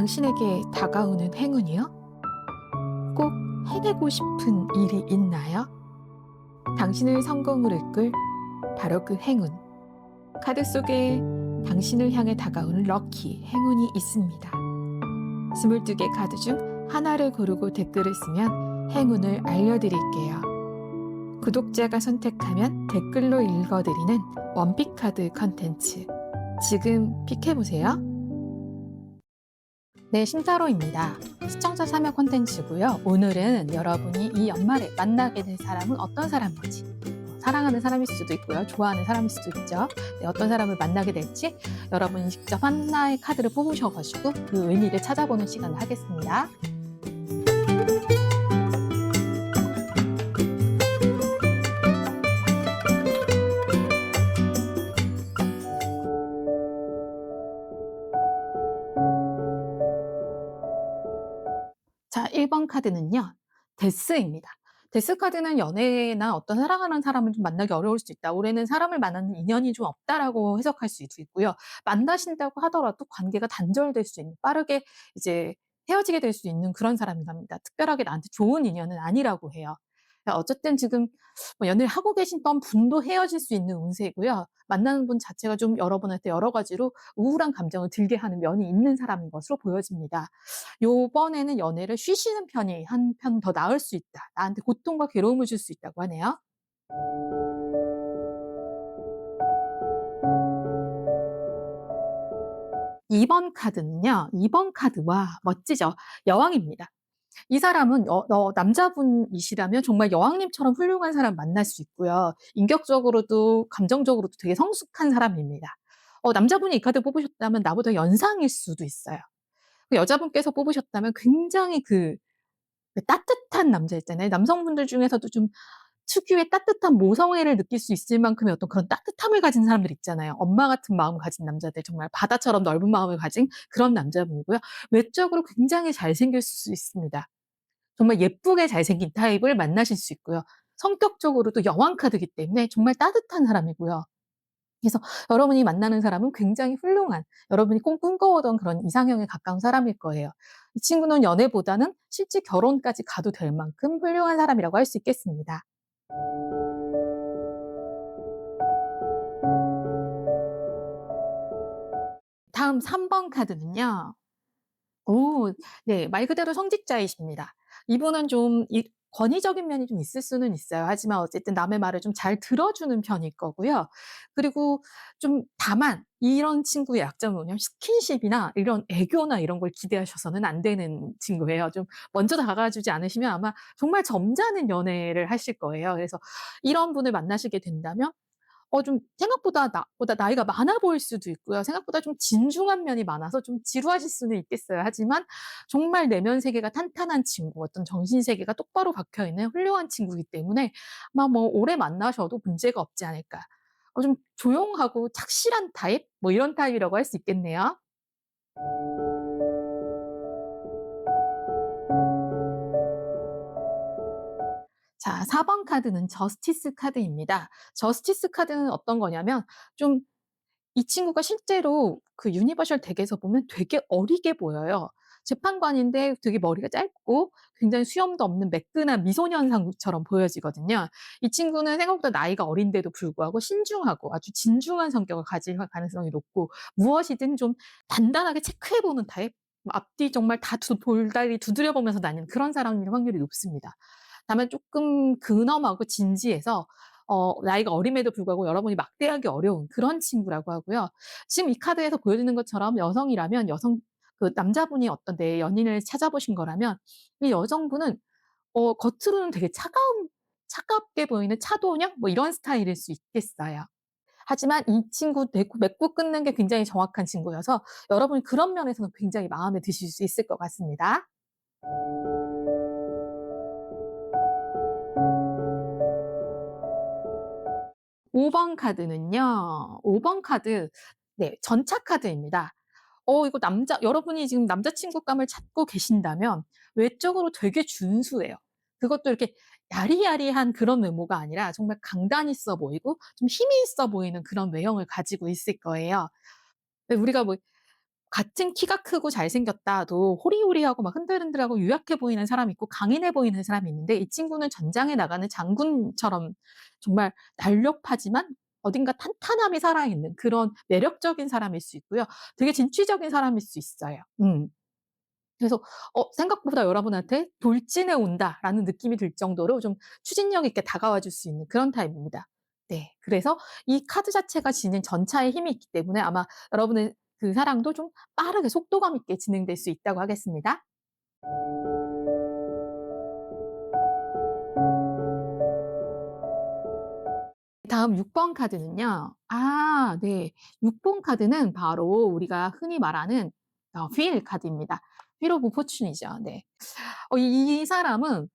당신에게 다가오는 행운이요? 꼭 해내고 싶은 일이 있나요? 당신을 성공으로 이끌 바로 그 행운. 카드 속에 당신을 향해 다가오는 럭키, 행운이 있습니다. 22개 카드 중 하나를 고르고 댓글을 쓰면 행운을 알려드릴게요. 구독자가 선택하면 댓글로 읽어드리는 원픽 카드 컨텐츠. 지금 픽해보세요. 네, 심사로입니다. 시청자 참여 콘텐츠고요. 오늘은 여러분이 이 연말에 만나게 될 사람은 어떤 사람인지, 사랑하는 사람일 수도 있고요. 좋아하는 사람일 수도 있죠. 네, 어떤 사람을 만나게 될지 여러분이 직접 하나의 카드를 뽑으셔가지고 그 의미를 찾아보는 시간을 하겠습니다. 자, 1번 카드는요. 데스입니다. 데스 카드는 연애나 어떤 사랑하는 사람을 좀 만나기 어려울 수 있다. 올해는 사람을 만나는 인연이 좀 없다라고 해석할 수도 있고요. 만나신다고 하더라도 관계가 단절될 수 있는, 빠르게 이제 헤어지게 될 수 있는 그런 사람이랍니다. 특별하게 나한테 좋은 인연은 아니라고 해요. 어쨌든 지금 뭐 연애를 하고 계시던 분도 헤어질 수 있는 운세고요. 만나는 분 자체가 좀 여러분한테 여러 가지로 우울한 감정을 들게 하는 면이 있는 사람인 것으로 보여집니다. 요번에는 연애를 쉬시는 편이 한편 더 나을 수 있다. 나한테 고통과 괴로움을 줄 수 있다고 하네요. 2번 카드는요. 2번 카드와 멋지죠. 여왕입니다. 이 사람은 남자분이시라면 정말 여왕님처럼 훌륭한 사람 만날 수 있고요. 인격적으로도 감정적으로도 되게 성숙한 사람입니다. 남자분이 이 카드 뽑으셨다면 나보다 연상일 수도 있어요. 그 여자분께서 뽑으셨다면 굉장히 그 따뜻한 남자 있잖아요. 남성분들 중에서도 좀 특유의 따뜻한 모성애를 느낄 수 있을 만큼의 어떤 그런 따뜻함을 가진 사람들 있잖아요. 엄마 같은 마음을 가진 남자들, 정말 바다처럼 넓은 마음을 가진 그런 남자분이고요. 외적으로 굉장히 잘생길 수 있습니다. 정말 예쁘게 잘생긴 타입을 만나실 수 있고요. 성격적으로도 여왕 카드이기 때문에 정말 따뜻한 사람이고요. 그래서 여러분이 만나는 사람은 굉장히 훌륭한, 여러분이 꼭 꿈꿔오던 그런 이상형에 가까운 사람일 거예요. 이 친구는 연애보다는 실제 결혼까지 가도 될 만큼 훌륭한 사람이라고 할 수 있겠습니다. 다음 3번 카드는요. 오, 네. 말 그대로 성직자이십니다. 이분은 좀 권위적인 면이 좀 있을 수는 있어요. 하지만 어쨌든 남의 말을 좀 잘 들어주는 편일 거고요. 그리고 좀 다만 이런 친구의 약점은 뭐냐면 스킨십이나 이런 애교나 이런 걸 기대하셔서는 안 되는 친구예요. 좀 먼저 다가가 주지 않으시면 아마 정말 점잖은 연애를 하실 거예요. 그래서 이런 분을 만나시게 된다면 좀 생각보다 나보다 나이가 많아 보일 수도 있고요. 생각보다 좀 진중한 면이 많아서 좀 지루하실 수는 있겠어요. 하지만 정말 내면 세계가 탄탄한 친구, 어떤 정신 세계가 똑바로 박혀 있는 훌륭한 친구이기 때문에 아마 뭐 오래 만나셔도 문제가 없지 않을까. 좀 조용하고 착실한 타입? 뭐 이런 타입이라고 할 수 있겠네요. 자, 4번 카드는 저스티스 카드입니다. 저스티스 카드는 어떤 거냐면 좀 이 친구가 실제로 그 유니버셜 덱에서 보면 되게 어리게 보여요. 재판관인데 되게 머리가 짧고 굉장히 수염도 없는 매끈한 미소년상처럼 보여지거든요. 이 친구는 생각보다 나이가 어린데도 불구하고 신중하고 아주 진중한 성격을 가질 가능성이 높고 무엇이든 좀 단단하게 체크해 보는 타입? 앞뒤 정말 다 볼다리 두드려 보면서 다니는 그런 사람일 확률이 높습니다. 다만 쪼끔 근엄하고 진지해서 나이가 어림에도 불구하고 여러분이 막대하기 어려운 그런 친구라고 하고요. 지금 이 카드에서 보여지는 것처럼 여성이라면 그 남자분이 어떤 내 연인을 찾아보신 거라면 이 여성분은 겉으로는 되게 차갑게 보이는 차도녀 뭐 이런 스타일일 수 있겠어요. 하지만 이 친구 맺고 끊는 게 굉장히 정확한 친구여서 여러분이 그런 면에서는 굉장히 마음에 드실 수 있을 것 같습니다. 5번 카드는요. 5번 카드, 네, 전차 카드입니다. 이거 여러분이 지금 남자친구감을 찾고 계신다면 외적으로 되게 준수해요. 그것도 이렇게 야리야리한 그런 외모가 아니라 정말 강단 있어 보이고 좀 힘이 있어 보이는 그런 외형을 가지고 있을 거예요. 왜 우리가 뭐 같은 키가 크고 잘생겼다도 호리호리하고 막 흔들흔들하고 유약해 보이는 사람이 있고 강인해 보이는 사람이 있는데, 이 친구는 전장에 나가는 장군처럼 정말 날렵하지만 어딘가 탄탄함이 살아있는 그런 매력적인 사람일 수 있고요. 되게 진취적인 사람일 수 있어요. 그래서 생각보다 여러분한테 '돌진해 온다.'라는 느낌이 들 정도로 좀 추진력 있게 다가와 줄 수 있는 그런 타입입니다. 네. 그래서 이 카드 자체가 지닌 전차의 힘이 있기 때문에 아마 여러분의 그 사랑도 좀 빠르게 속도감 있게 진행될 수 있다고 하겠습니다. 다음 6번 카드는요. 네. 6번 카드는 바로 우리가 흔히 말하는 휠 카드입니다. 휠 오브 포춘이죠. 네. 이 사람은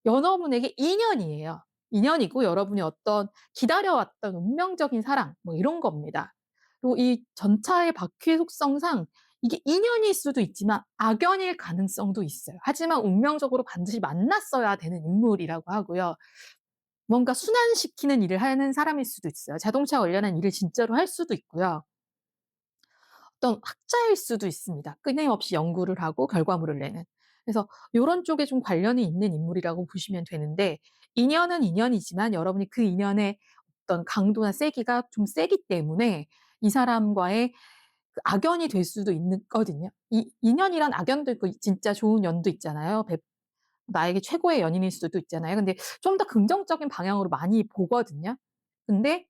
연어분에게 인연이에요. 인연이고 여러분이 어떤 기다려왔던 운명적인 사랑 뭐 이런 겁니다. 그리고 이 전차의 바퀴 속성상 이게 인연일 수도 있지만 악연일 가능성도 있어요. 하지만 운명적으로 반드시 만났어야 되는 인물이라고 하고요. 뭔가 순환시키는 일을 하는 사람일 수도 있어요. 자동차 관련한 일을 진짜로 할 수도 있고요. 어떤 학자일 수도 있습니다. 끊임없이 연구를 하고 결과물을 내는. 그래서 요런 쪽에 좀 관련이 있는 인물이라고 보시면 되는데, 인연은 인연이지만 여러분이 그 인연의 어떤 강도나 세기가 좀 세기 때문에 이 사람과의 그 악연이 될 수도 있거든요. 이 인연이란 악연도 있고 진짜 좋은 연도 있잖아요. 나에게 최고의 연인일 수도 있잖아요. 근데 좀 더 긍정적인 방향으로 많이 보거든요. 근데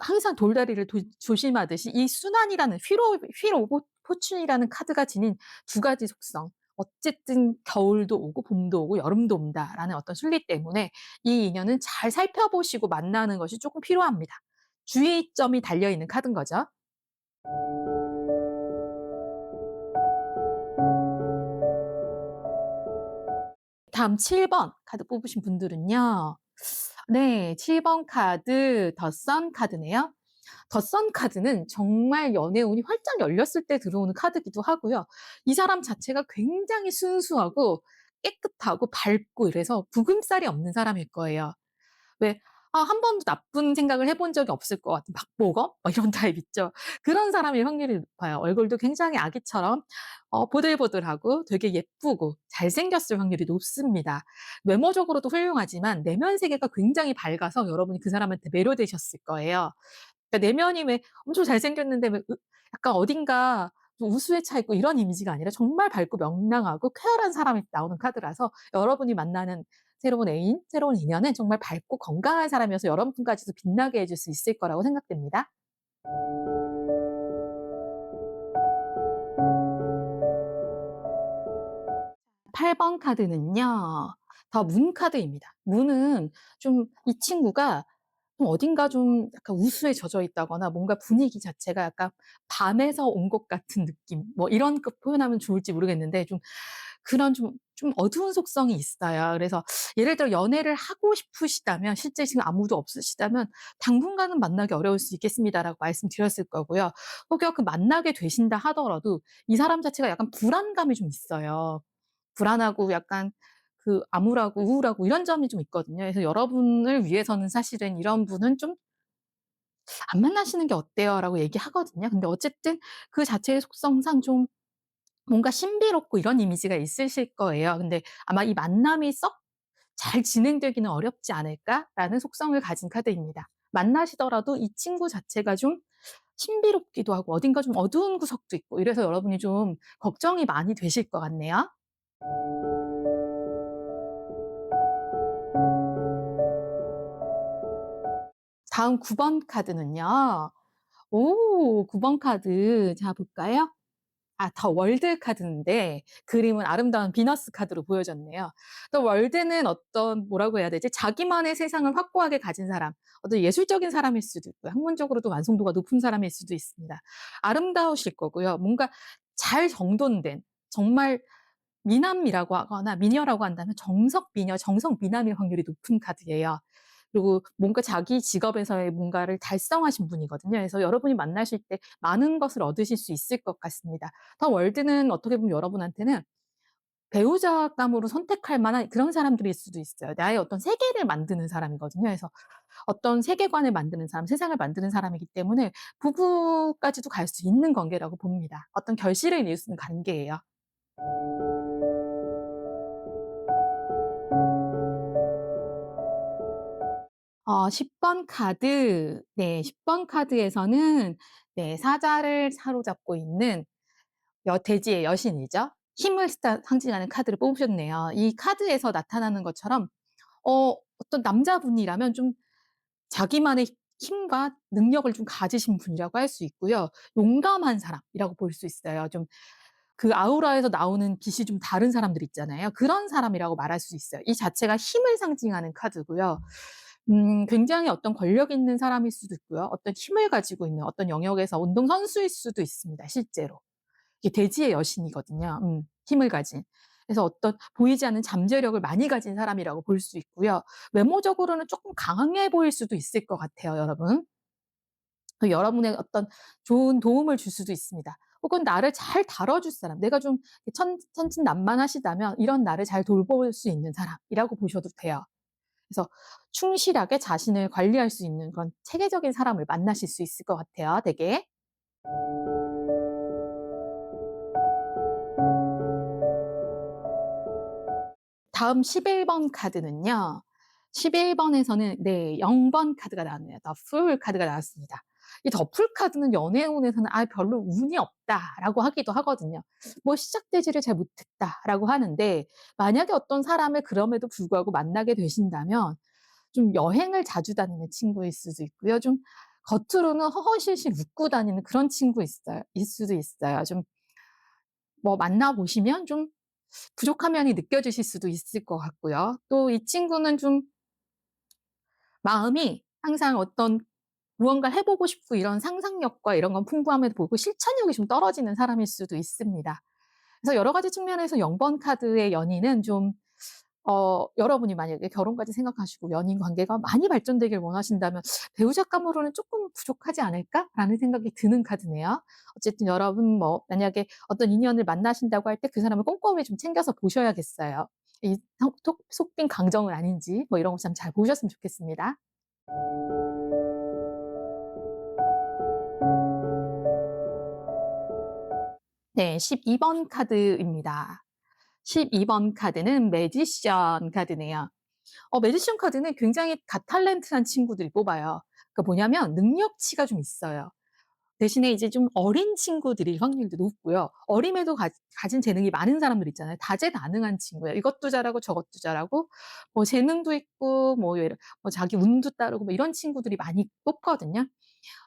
항상 돌다리를 조심하듯이 이 순환이라는 휠 오브 포춘이라는 카드가 지닌 두 가지 속성. 어쨌든 겨울도 오고 봄도 오고 여름도 온다라는 어떤 순리 때문에 이 인연은 잘 살펴보시고 만나는 것이 쪼끔 필요합니다. 주의점이 달려 있는 카드인 거죠. 다음 7번 카드 뽑으신 분들은요. 네. 7번 카드 더 선 카드네요. 더 선 카드는 정말 연애 운이 활짝 열렸을 때 들어오는 카드기도 하고요. 이 사람 자체가 굉장히 순수하고 깨끗하고 밝고 이래서 부금살이 없는 사람일 거예요. 왜 한 번도 나쁜 생각을 해본 적이 없을 것 같은 박보검 막 이런 타입 있죠. 그런 사람일 확률이 높아요. 얼굴도 굉장히 아기처럼 보들보들하고 되게 예쁘고 잘생겼을 확률이 높습니다. 외모적으로도 훌륭하지만 내면 세계가 굉장히 밝아서 여러분이 그 사람한테 매료되셨을 거예요. 그러니까 내면이 왜 엄청 잘생겼는데 왜 약간 어딘가 좀 우수에 차 있고 이런 이미지가 아니라 정말 밝고 명랑하고 쾌활한 사람이 나오는 카드라서, 여러분이 만나는 새로운 애인, 새로운 인연은 정말 밝고 건강한 사람이어서 여러분까지도 빛나게 해줄 수 있을 거라고 생각됩니다. 팔 번 카드는요. 더 문 카드입니다. 문은 좀 이 친구가 좀 어딘가 좀 약간 우수에 젖어 있다거나 뭔가 분위기 자체가 약간 밤에서 온 것 같은 느낌, 뭐 이런 거 표현하면 좋을지 모르겠는데 좀 그런 좀 어두운 속성이 있어요. 그래서 예를 들어 연애를 하고 싶으시다면, 실제 지금 아무도 없으시다면 당분간은 만나기 어려울 수 있겠습니다라고 말씀드렸을 거고요. 혹여 그 만나게 되신다 하더라도 이 사람 자체가 약간 불안감이 좀 있어요. 불안하고 약간 그 암울하고 우울하고 이런 점이 좀 있거든요. 그래서 여러분을 위해서는 사실은 이런 분은 좀 "안 만나시는 게 어때요?"라고 얘기하거든요. 근데 어쨌든 그 자체의 속성상 좀 뭔가 신비롭고 이런 이미지가 있으실 거예요. 근데 아마 '이 만남이 썩 잘 진행되기는 어렵지 않을까?'라는 속성을 가진 카드입니다. 만나시더라도 이 친구 자체가 좀 신비롭기도 하고 어딘가 좀 어두운 구석도 있고 이래서 여러분이 좀 걱정이 많이 되실 것 같네요. 다음 9번 카드는요. 9번 카드 자 볼까요? 더 월드 카드인데 그림은 아름다운 비너스 카드로 보여졌네요. 더 월드는 어떤 뭐라고 해야 되지? 자기만의 세상을 확고하게 가진 사람, 어떤 예술적인 사람일 수도 있고요. 학문적으로도 완성도가 높은 사람일 수도 있습니다. 아름다우실 거고요. 뭔가 잘 정돈된, 정말 미남이라고 하거나 미녀라고 한다면 정석 미녀, 정석 미남일 확률이 높은 카드예요. 그리고 뭔가 자기 직업에서의 뭔가를 달성하신 분이거든요. 그래서 여러분이 만나실 때 많은 것을 얻으실 수 있을 것 같습니다. 더 월드는 어떻게 보면 여러분한테는 배우자감으로 선택할 만한 그런 사람들일 수도 있어요. 나의 어떤 세계를 만드는 사람이거든요. 그래서 어떤 세계관을 만드는 사람, 세상을 만드는 사람이기 때문에 부부까지도 갈 수 있는 관계라고 봅니다. 어떤 결실을 이루는 관계예요. 10번 카드. 네, 10번 카드에서는 네, 사자를 사로잡고 있는 대지의 여신이죠. 힘을 상징하는 카드를 뽑으셨네요. 이 카드에서 나타나는 것처럼 어떤 남자분이라면 좀 자기만의 힘과 능력을 좀 가지신 분이라고 할 수 있고요. 용감한 사람이라고 볼 수 있어요. 좀 그 아우라에서 나오는 빛이 좀 다른 사람들 있잖아요. 그런 사람이라고 말할 수 있어요. 이 자체가 힘을 상징하는 카드고요. 굉장히 어떤 권력 있는 사람일 수도 있고요. 어떤 힘을 가지고 있는 어떤 영역에서 운동선수일 수도 있습니다, 실제로. 이게 대지의 여신이거든요. 힘을 가진. 그래서 어떤 보이지 않는 잠재력을 많이 가진 사람이라고 볼 수 있고요. 외모적으로는 쪼끔 강해 보일 수도 있을 것 같아요, 여러분. 여러분의 어떤 좋은 도움을 줄 수도 있습니다. 혹은 나를 잘 다뤄줄 사람, 내가 좀 천진난만하시다면 이런 나를 잘 돌볼 수 있는 사람이라고 보셔도 돼요. 그래서 충실하게 자신을 관리할 수 있는 그런 체계적인 사람을 만나실 수 있을 것 같아요, 되게. 다음 11번 카드는요. 11 번에서는 네, 0번 카드가 나왔네요. 더풀 카드가 나왔습니다. 이 더풀 카드는 연애운에서는 '아, 별로 운이 없다.'라고 하기도 하거든요. 뭐 '시작되지를 잘 못했다.'라고 하는데, 만약에 어떤 사람을 그럼에도 불구하고 만나게 되신다면 좀 여행을 자주 다니는 친구일 수도 있고요. 좀 겉으로는 허허실실 웃고 다니는 그런 친구 있어요 일 수도 있어요. 좀 뭐 만나 보시면 좀 부족한 면이 느껴지실 수도 있을 것 같고요. 또 이 친구는 좀 마음이 항상 어떤 무언가를 해 보고 싶고 이런 상상력과 이런 건 풍부함에도 불구하고 실천력이 좀 떨어지는 사람일 수도 있습니다. 그래서 여러 가지 측면에서 0번 카드의 연인은 좀 여러분이 만약에 결혼까지 생각하시고 연인 관계가 많이 발전되길 원하신다면 '배우자감으로는 쪼끔 부족하지 않을까?'라는 생각이 드는 카드네요. 어쨌든 여러분 뭐 만약에 어떤 인연을 만나신다고 할 때 그 사람을 꼼꼼히 좀 챙겨서 보셔야겠어요. 이 속 톡 속빈 강정은 아닌지 뭐 이런 거 좀 잘 보셨으면 좋겠습니다. 네, 12번 카드입니다. 12번 카드는 매지션 카드네요. 매지션 카드는 굉장히 다탈렌트한 친구들이 뽑아요. 그러니까 뭐냐면 능력치가 좀 있어요. 대신에 이제 좀 어린 친구들일 확률도 높고요. 어림에도 가진 재능이 많은 사람들 있잖아요. 다재다능한 친구예요. 이것도 잘하고 저것도 잘하고 뭐 재능도 있고 뭐 뭐 자기 운도 따르고 뭐 이런 친구들이 많이 뽑거든요.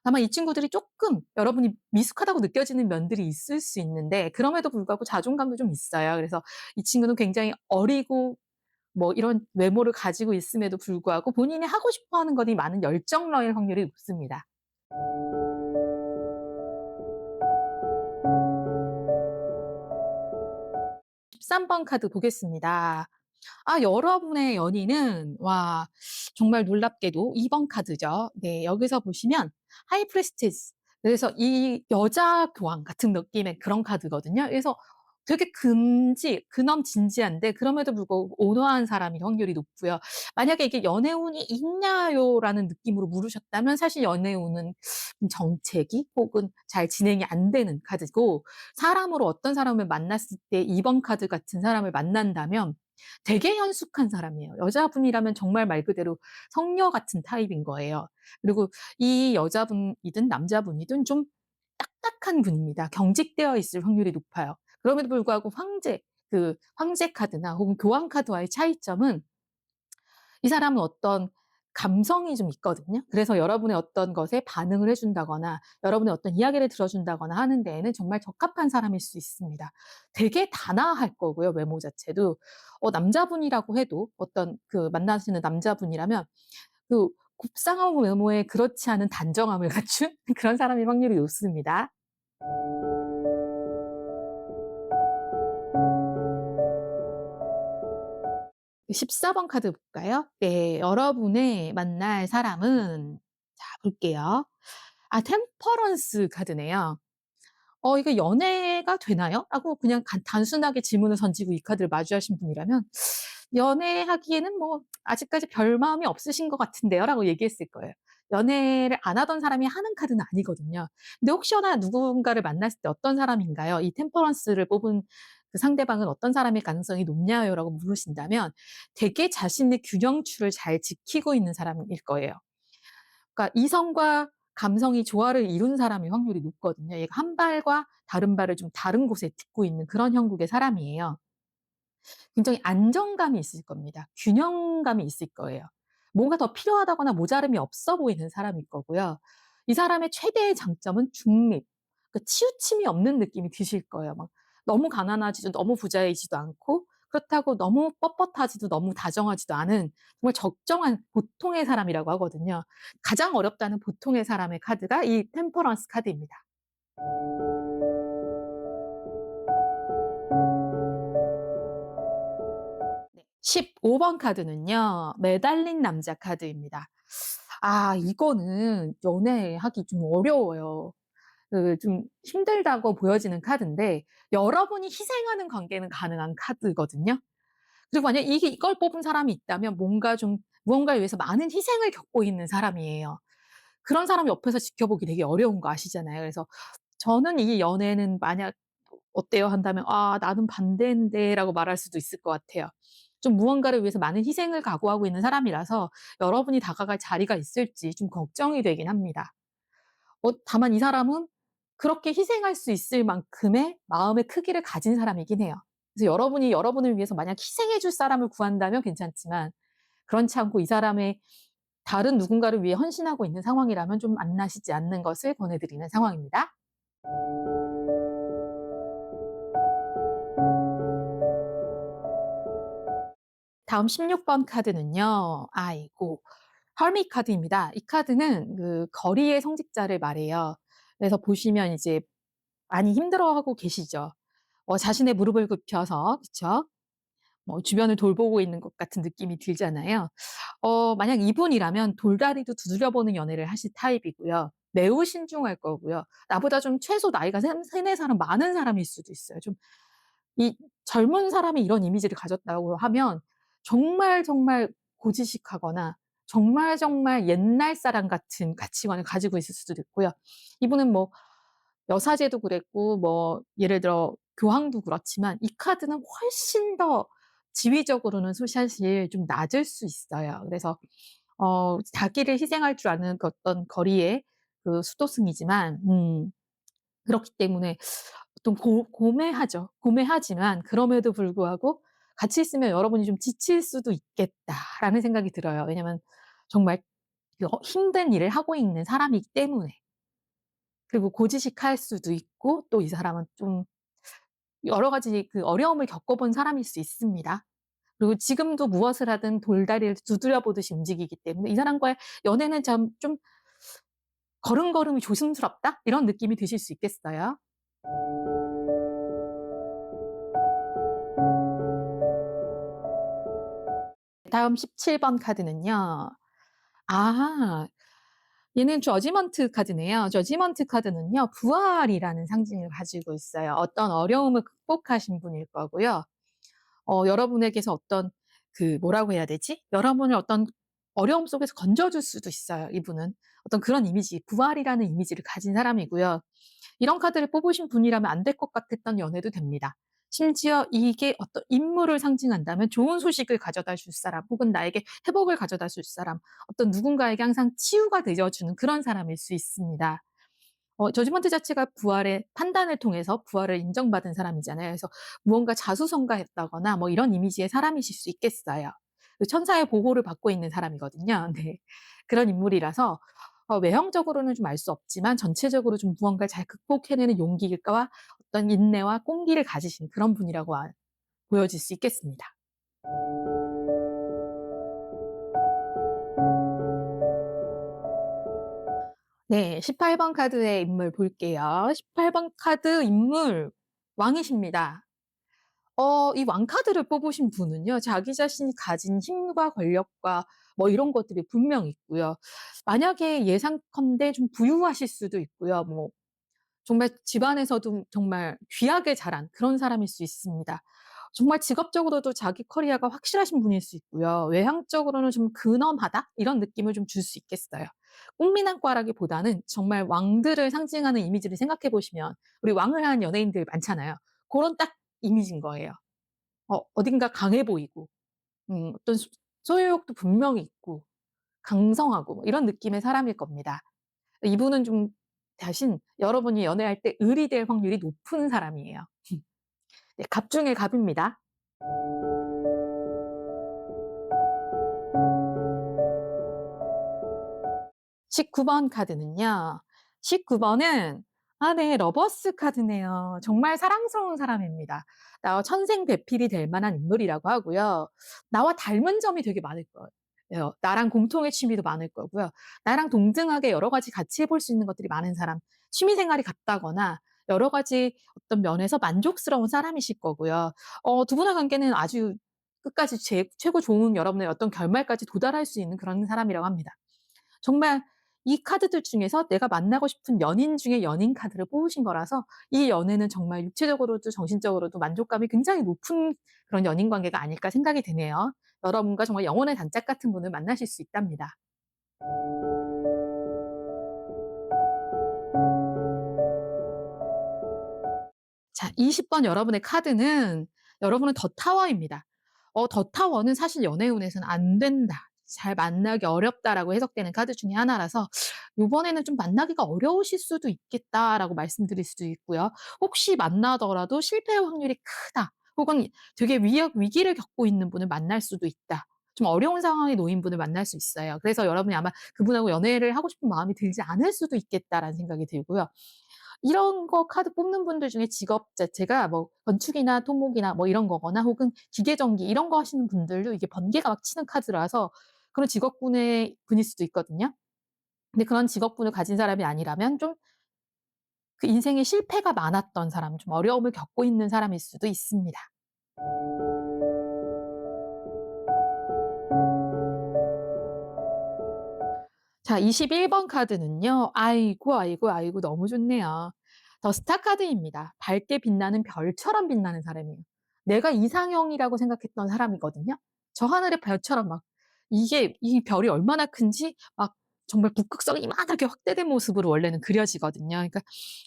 다만 이 친구들이 쪼끔 여러분이 미숙하다고 느껴지는 면들이 있을 수 있는데, 그럼에도 불구하고 자존감도 좀 있어요. 그래서 이 친구는 굉장히 어리고 뭐 이런 외모를 가지고 있음에도 불구하고 본인이 하고 싶어 하는 것이 많은 열정러일 확률이 높습니다. 13번 카드 보겠습니다. 여러분의 연인은 정말 놀랍게도 2번 카드죠. 네, 여기서 보시면 하이 프리스티스, 그래서 이 여자 교황 같은 느낌의 그런 카드거든요. 그래서 되게 근엄진지한데 그럼에도 불구하고 온화한 사람일 확률이 높고요. 만약에 이게 '연애운이 있나요?'라는 느낌으로 물으셨다면 사실 연애운은 정체기 혹은 잘 진행이 안 되는 카드고, 사람으로 어떤 사람을 만났을 때 2번 카드 같은 사람을 만난다면 되게 현숙한 사람이에요. 여자분이라면 정말 말 그대로 성녀 같은 타입인 거예요. 그리고 이 여자분이든 남자분이든 좀 딱딱한 분입니다. 경직되어 있을 확률이 높아요. 그럼에도 불구하고 황제 카드나 혹은 교황 카드와의 차이점은 이 사람은 어떤 감성이 좀 있거든요. 그래서 여러분의 어떤 것에 반응을 해 준다거나 여러분의 어떤 이야기를 들어 준다거나 하는 데에는 정말 적합한 사람일 수 있습니다. 되게 단아할 거고요, 외모 자체도. 남자분이라고 해도 어떤 그 만나시는 남자분이라면 그 곱상한 외모에 그렇지 않은 단정함을 갖춘 그런 사람일 확률이 높습니다. 14번 카드 볼까요? 네. 여러분의 만날 사람은, 자 볼게요. 템퍼런스 카드네요. 이게 연애가 되나요? 라고 그냥 단순하게 질문을 던지고 이 카드를 마주하신 분이라면 "연애하기에는 뭐 아직까지 별 마음이 없으신 것 같은데요."라고 얘기했을 거예요. 연애를 안 하던 사람이 하는 카드는 아니거든요. 근데 혹시나 누군가를 만났을 때 "어떤 사람인가요? 이 템퍼런스를 뽑은 그 상대방은 어떤 사람일 가능성이 높냐요?"라고 물으신다면 되게 자신의 균형추를 잘 지키고 있는 사람일 거예요. 그러니까 이성과 감성이 조화를 이룬 사람일 확률이 높거든요. 얘가 한 발과 다른 발을 좀 다른 곳에 딛고 있는 그런 형국의 사람이에요. 굉장히 안정감이 있을 겁니다. 균형감이 있을 거예요. 뭔가 더 필요하다거나 모자람이 없어 보이는 사람일 거고요. 이 사람의 최대의 장점은 중립, 그 치우침이 없는 느낌이 드실 거예요. 막 너무 가난하지도 너무 부자이지도 않고 그렇다고 너무 뻣뻣하지도 너무 다정하지도 않은 정말 적정한 보통의 사람이라고 하거든요. 가장 어렵다는 보통의 사람의 카드가 이 템퍼런스 카드입니다. 네. 15번 카드는요. 매달린 남자 카드입니다. 이거는 연애하기 좀 어려워요. 좀 힘들다고 보여지는 카드인데 여러분이 희생하는 관계는 가능한 카드거든요. 그리고 만약에 이걸 뽑은 사람이 있다면 뭔가 좀 무언가를 위해서 많은 희생을 겪고 있는 사람이에요. 그런 사람 옆에서 지켜보기 되게 어려운 거 아시잖아요. 그래서 저는 이 연애는 만약 "어때요?" 한다면 "아 나는 반대인데."라고 말할 수도 있을 것 같아요. 좀 무언가를 위해서 많은 희생을 각오하고 있는 사람이라서 여러분이 다가갈 자리가 있을지 좀 걱정이 되긴 합니다. 다만 이 사람은 그렇게 희생할 수 있을 만큼의 마음의 크기를 가진 사람이긴 해요. 그래서 여러분이 여러분을 위해서 만약 희생해 줄 사람을 구한다면 괜찮지만 그렇지 않고 이 사람의 다른 누군가를 위해 헌신하고 있는 상황이라면 좀 만나시지 않는 것을 권해 드리는 상황입니다. 다음 16번 카드는요. 아이고 hermit 카드입니다. 이 카드는 그 거리의 성직자를 말해요. 그래서 보시면 이제 많이 힘들어하고 계시죠. 자신의 무릎을 굽혀서 그쵸? 뭐 주변을 돌보고 있는 것 같은 느낌이 들잖아요. 만약 이분이라면 돌다리도 두드려 보는 연애를 하실 타입이고요. 매우 신중할 거고요. 나보다 좀 최소 나이가 3-4 살 많은 사람일 수도 있어요. 좀 이 젊은 사람이 이런 이미지를 가졌다고 하면 정말, 정말 고지식하거나 정말, 정말 옛날 사람 같은 가치관을 가지고 있을 수도 있고요. 이분은 뭐 여사제도 그랬고 뭐 예를 들어 교황도 그렇지만 이 카드는 훨씬 더 지위적으로는 사실 좀 낮을 수 있어요. 그래서 자기를 희생할 줄 아는 그 어떤 거리의 그 수도승이지만 그렇기 때문에 좀 고매하죠. 고매하지만 그럼에도 불구하고 '같이 있으면 여러분이 좀 지칠 수도 있겠다.'라는 생각이 들어요. 왜냐면 정말 힘든 일을 하고 있는 사람이기 때문에. 그리고 고지식할 수도 있고 또 이 사람은 좀 여러 가지 그 어려움을 겪어본 사람일 수 있습니다. 그리고 지금도 무엇을 하든 돌다리를 두드려 보듯이 움직이기 때문에 이 사람과의 연애는 참 좀 '걸음걸음이 조심스럽다.' 이런 느낌이 드실 수 있겠어요. 다음 17번 카드는요. 아 얘는 저지먼트 카드네요. 저지먼트 카드는요. 부활이라는 상징을 가지고 있어요. 어떤 어려움을 극복하신 분일 거고요. 여러분에게서 어떤 그 뭐라고 해야 되지? 여러분을 어떤 어려움 속에서 건져 줄 수도 있어요, 이분은. 어떤 그런 이미지, 부활이라는 이미지를 가진 사람이고요. 이런 카드를 뽑으신 분이라면 안 될 것 같았던 연애도 됩니다. 심지어 이게 어떤 인물을 상징한다면 좋은 소식을 가져다 줄 사람 혹은 나에게 회복을 가져다 줄 사람, 어떤 누군가에게 항상 치유가 되어 주는 그런 사람일 수 있습니다. 저지먼트 자체가 부활의 판단을 통해서 부활을 인정받은 사람이잖아요. 그래서 무언가 자수성가했다거나 뭐 이런 이미지의 사람이실 수 있겠어요. 그 천사의 보호를 받고 있는 사람이거든요. 네. 그런 인물이라서 외형적으로는 좀 알 수 없지만 전체적으로 좀 무언가를 잘 극복해내는 용기와 어떤 인내와 끈기를 가지신 그런 분이라고 보여질 수 있겠습니다. 네. 18번 카드의 인물 볼게요. 18번 카드 인물 왕이십니다. 이 왕카드를 뽑으신 분은요. 자기 자신이 가진 힘과 권력과 뭐 이런 것들이 분명 있고요. 만약에 예상컨대 좀 부유하실 수도 있고요. 뭐 정말 집안에서도 정말 귀하게 자란 그런 사람일 수 있습니다. 정말 직업적으로도 자기 커리어가 확실하신 분일 수 있고요. 외향적으로는 좀 근엄하다 이런 느낌을 좀 줄 수 있겠어요. 꽃미남과라기보다는 정말 왕들을 상징하는 이미지를 생각해 보시면 우리 왕을 한 연예인들 많잖아요. 고런 딱 이미지인 거예요. 어딘가 강해 보이고 어떤 소유욕도 분명히 있고 강성하고 뭐 이런 느낌의 사람일 겁니다. 이분은 좀 대신 여러분이 연애할 때 을이 될 확률이 높은 사람이에요. 네, 갑 중에 갑입니다. 19번 카드는요. 19번은 네, 러버스 카드네요. 정말 사랑스러운 사람입니다. 나와 천생배필이 될 만한 인물이라고 하고요. 나와 닮은 점이 되게 많을 거예요. 나랑 공통의 취미도 많을 거고요. 나랑 동등하게 여러 가지 같이 해볼 수 있는 것들이 많은 사람, 취미 생활이 같다거나 여러 가지 어떤 면에서 만족스러운 사람이실 거고요. 두 분의 관계는 아주 끝까지 최고 좋은 여러분의 어떤 결말까지 도달할 수 있는 그런 사람이라고 합니다. 정말 이 카드들 중에서 내가 만나고 싶은 연인 중에 연인 카드를 뽑으신 거라서 이 연애는 정말 육체적으로도 정신적으로도 만족감이 굉장히 높은 그런 연인 관계가 아닐까 생각이 되네요. 여러분과 정말 영혼의 단짝 같은 분을 만나실 수 있답니다. 자, 20번 여러분의 카드는 여러분은 더 타워입니다. 더 타워는 사실 연애운에서는 안 된다. 잘 만나기 어렵다라고 해석되는 카드 중에 하나라서 요번에는 좀 만나기가 어려우실 수도 있겠다라고 말씀드릴 수도 있고요. 혹시 만나더라도 실패할 확률이 크다. 혹은 되게 위기를 겪고 있는 분을 만날 수도 있다. 좀 어려운 상황에 놓인 분을 만날 수 있어요. 그래서 여러분이 아마 그분하고 연애를 하고 싶은 마음이 들지 않을 수도 있겠다라는 생각이 들고요. 이런 거 카드 뽑는 분들 중에 직업 자체가 뭐 건축이나 토목이나 뭐 이런 거거나 혹은 기계전기 이런 거 하시는 분들도 이게 번개가 막 치는 카드라서 그런 직업군의 분일 수도 있거든요. 근데 그런 직업군을 가진 사람이 아니라면 좀 그 인생에 실패가 많았던 사람, 좀 어려움을 겪고 있는 사람일 수도 있습니다. 자, 21번 카드는요. 아이고, 아이고, 아이고 너무 좋네요. 더 스타 카드입니다. 밝게 빛나는 별처럼 빛나는 사람이에요. 내가 이상형이라고 생각했던 사람이거든요. 저 하늘의 별처럼 막 이게 이 별이 얼마나 큰지 막 정말 북극성이 이만하게 확대된 모습으로 원래는 그려지거든요. 그러니까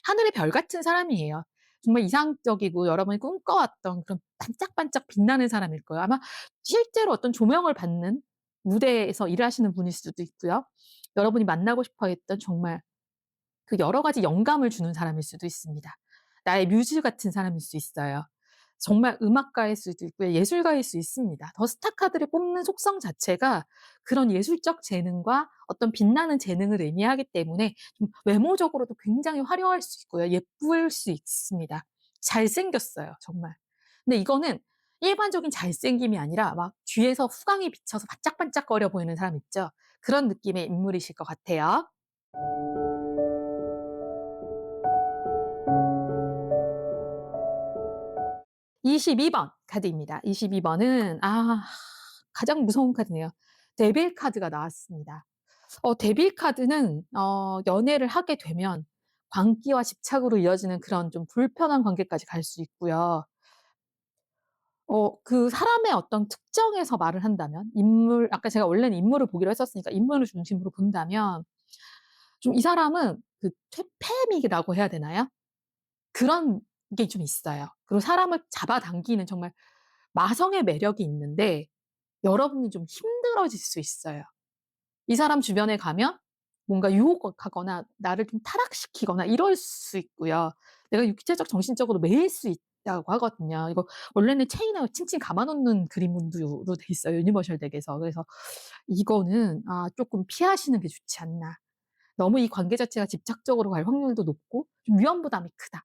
하늘의 별 같은 사람이에요. 정말 이상적이고 여러분이 꿈꿔왔던 그런 반짝반짝 빛나는 사람일 거예요. 아마 실제로 어떤 조명을 받는 무대에서 일하시는 분일 수도 있고요. 여러분이 만나고 싶어 했던 정말 그 여러 가지 영감을 주는 사람일 수도 있습니다. 나의 뮤즈 같은 사람일 수 있어요. 정말 음악가일 수도 있고요. 예술가일 수 있습니다. 더 스타 카드를 뽑는 속성 자체가 그런 예술적 재능과 어떤 빛나는 재능을 의미하기 때문에 좀 외모적으로도 굉장히 화려할 수 있고요. 예쁠 수 있습니다. 잘생겼어요, 정말. 근데 이거는 일반적인 잘생김이 아니라 막 뒤에서 후광이 비쳐서 반짝반짝거려 보이는 사람 있죠? 그런 느낌의 인물이실 것 같아요. 22번 카드입니다. 22번은 가장 무서운 카드네요. 데빌 카드가 나왔습니다. 데빌 카드는 연애를 하게 되면 광기와 집착으로 이어지는 그런 좀 불편한 관계까지 갈 수 있고요. 그 사람의 어떤 특정에서 말을 한다면 인물 아까 제가 원래는 인물을 보기로 했었으니까 인물을 중심으로 본다면 좀 이 사람은 그 퇴폐미라고 해야 되나요? 그런 게 좀 있어요. 그리고 사람을 잡아당기는 정말 마성의 매력이 있는데 여러분이 좀 힘들어질 수 있어요. 이 사람 주변에 가면 뭔가 유혹하거나 나를 좀 타락시키거나 이럴 수 있고요. 내가 육체적, 정신적으로 매일 수 있다고 하거든요. 이거 원래는 체인을 칭칭 감아 놓는 그림으로 돼 있어요, 유니버셜 덱에서. 그래서 이거는 쪼끔 피하시는 게 좋지 않나. 너무 이 관계 자체가 집착적으로 갈 확률도 높고 좀 위험 부담이 크다.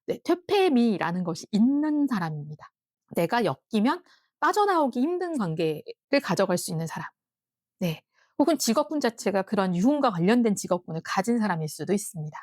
네, 퇴폐미라는 것이 있는 사람입니다. 내가 엮이면 빠져나오기 힘든 관계를 가져갈 수 있는 사람. 네. 혹은 직업군 자체가 그런 유흥과 관련된 직업군을 가진 사람일 수도 있습니다.